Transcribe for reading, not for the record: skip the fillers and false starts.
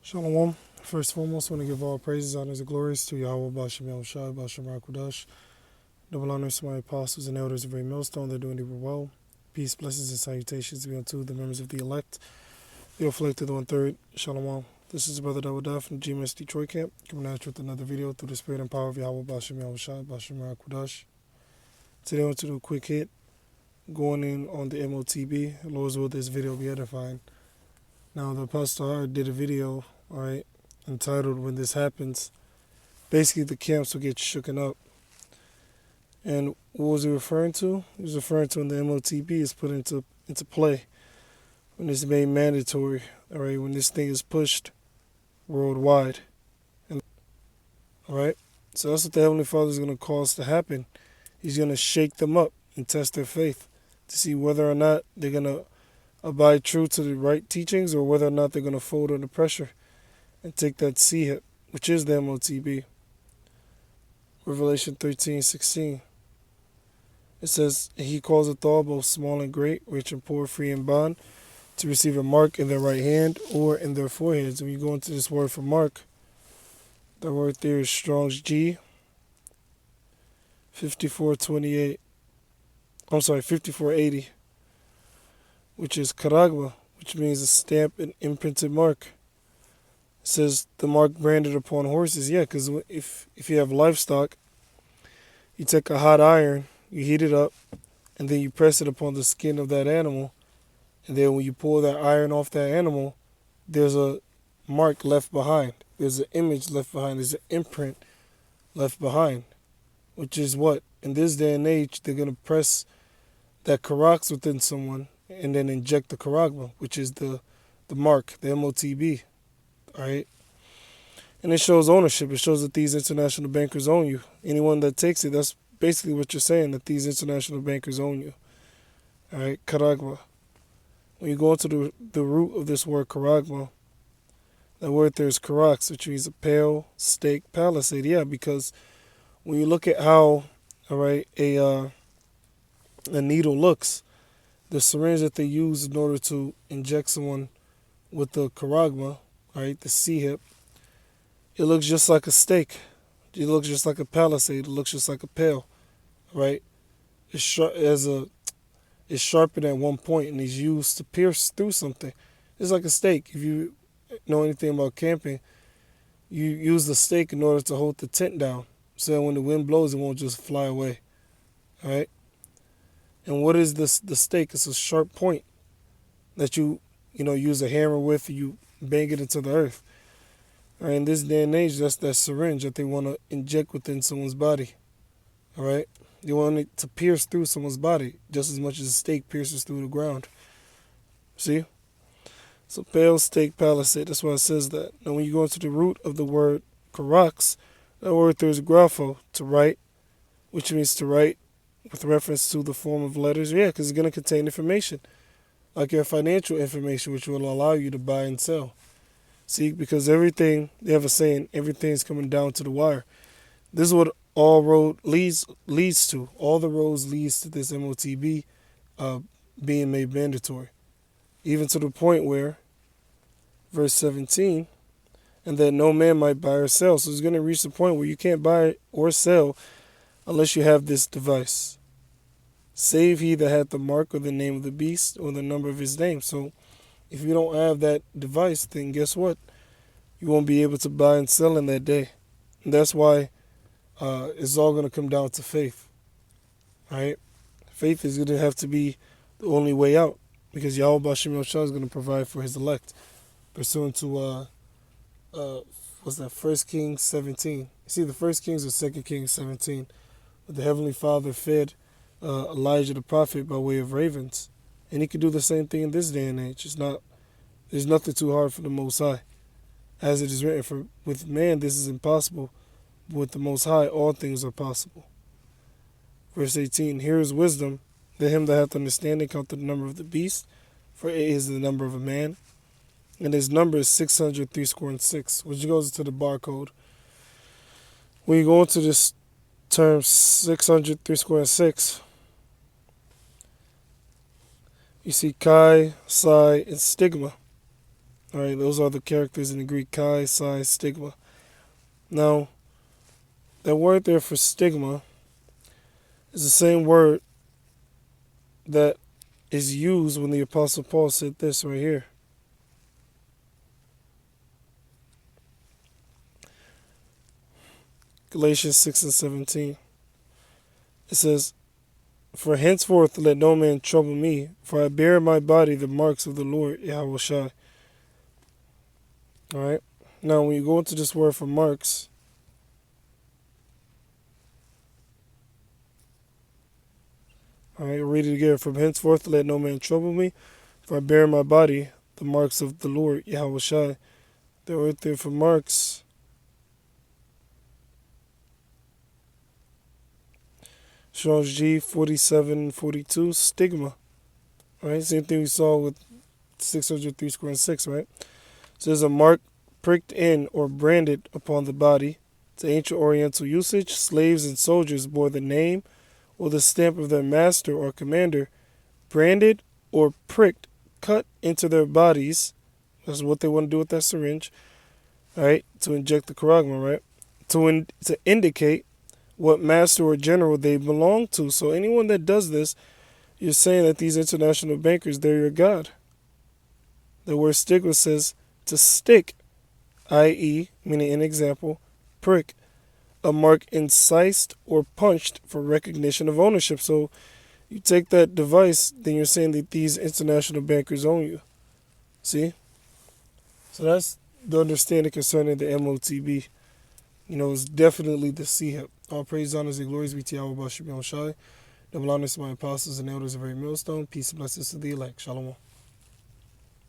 Shalom. First and foremost, I want to give all praises, honors, and glories to Yahweh, Bashem Yahushai, Bashem Rakudash. Double honors to my apostles and elders of every millstone. They're doing it well. Peace, blessings, and salutations be unto the members of the elect, the afflicted, the one-third. Shalom. This is Brother Double Daf from the GMS Detroit camp, coming at you with another video through the spirit and power of Yahweh, Bashem Yahushai, Bashem Rakudash. Today I want to do a quick hit, going in on the MOTB. Lord's will this video be edifying. Now, the Apostle did a video, alright, entitled When This Happens. Basically, the camps will get shooken up. And what was he referring to? He was referring to when the MOTB is put into play, when it's made mandatory, alright, when this thing is pushed worldwide. Alright? So that's what the Heavenly Father is going to cause to happen. He's going to shake them up and test their faith to see whether or not they're going to abide true to the right teachings or whether or not they're going to fold under pressure and take that C hit, which is the MOTB. Revelation 13:16. It says, He calls all, both small and great, rich and poor, free and bond, to receive a mark in their right hand or in their foreheads. When you go into this word for mark, the word there is Strong's G 5428. I'm sorry, 5480. Which is karagma, which means a stamp and imprinted mark. It says the mark branded upon horses. Yeah, because if you have livestock, you take a hot iron, you heat it up, and then you press it upon the skin of that animal. And then when you pull that iron off that animal, there's a mark left behind. There's an image left behind. There's an imprint left behind. Which is what? In this day and age, they're going to press that karax within someone and then inject the karagma, which is the mark, the MOTB, all right? And it shows ownership. It shows that these international bankers own you. Anyone that takes it, that's basically what you're saying, that these international bankers own you, all right? Karagma. When you go into the root of this word karagma, that word there is karax, which means a pale, stake, palisade. Yeah, because when you look at how, all right, a needle looks, the syringe that they use in order to inject someone with the karagma, right, the C-hip, it looks just like a stake. It looks just like a palisade. It looks just like a pail, right? It's sharpened at one point and is used to pierce through something. It's like a stake. If you know anything about camping, you use the stake in order to hold the tent down, so that when the wind blows, it won't just fly away, all right? And what is this? The stake? It's a sharp point that you use a hammer with. You bang it into the earth. All right, in this day and age, that's that syringe that they want to inject within someone's body. All right, they want it to pierce through someone's body just as much as a stake pierces through the ground. See? So pale, stake, palisade. That's why it says that. Now, when you go into the root of the word karax, that word there is grapho, to write, which means to write with reference to the form of letters. Yeah, because it's going to contain information, like your financial information, which will allow you to buy and sell. See, because everything, they have a saying, everything's coming down to the wire. This is what all road leads to. All the roads leads to this MOTB being made mandatory. Even to the point where, verse 17, and that no man might buy or sell. So it's going to reach the point where you can't buy or sell unless you have this device. Save he that hath the mark or the name of the beast or the number of his name. So if you don't have that device, then guess what? You won't be able to buy and sell in that day. And that's why it's all going to come down to faith. All right? Faith is going to have to be the only way out, because Yahweh Bashem Yahushua is going to provide for his elect, pursuant to what's that? 1 Kings 17. You see, the 1 Kings or 2 Kings 17. But the Heavenly Father fed Elijah the prophet by way of ravens, and he could do the same thing in this day and age. There's nothing too hard for the Most High, as it is written, for with man this is impossible, but with the Most High all things are possible. Verse 18, here is wisdom, let him that hath understanding count the number of the beast, for it is the number of a man, and his number is 666, which goes to the barcode. When you go into this term 666, you see chi, psi, and stigma. All right, those are the characters in the Greek: chi, psi, stigma. Now, that word there for stigma is the same word that is used when the Apostle Paul said this right here. Galatians 6 and 17. It says, "For henceforth let no man trouble me, for I bear in my body the marks of the Lord Yahushua." All right. Now, when you go into this word for marks, all right, read it again. "From henceforth let no man trouble me, for I bear in my body the marks of the Lord Yahushua." The word there for marks, Strong's G 4742, stigma. All right, same thing we saw with 603 square and 6, right? So there's a mark pricked in or branded upon the body. To ancient Oriental usage, slaves and soldiers bore the name or the stamp of their master or commander, branded or pricked, cut into their bodies. That's what they want to do with that syringe, right? To inject the charagma, right? To indicate what master or general they belong to. So anyone that does this, you're saying that these international bankers, they're your god. The word stigma says to stick, i.e., meaning an example, prick, a mark incised or punched for recognition of ownership. So you take that device, then you're saying that these international bankers own you. See? So that's the understanding concerning the MOTB. It's definitely the C-hip. All praise, honors, and glories be to Yahweh Bashir Shai. Double honors to my apostles and elders of every millstone. Peace and blessings to the elect. Shalom.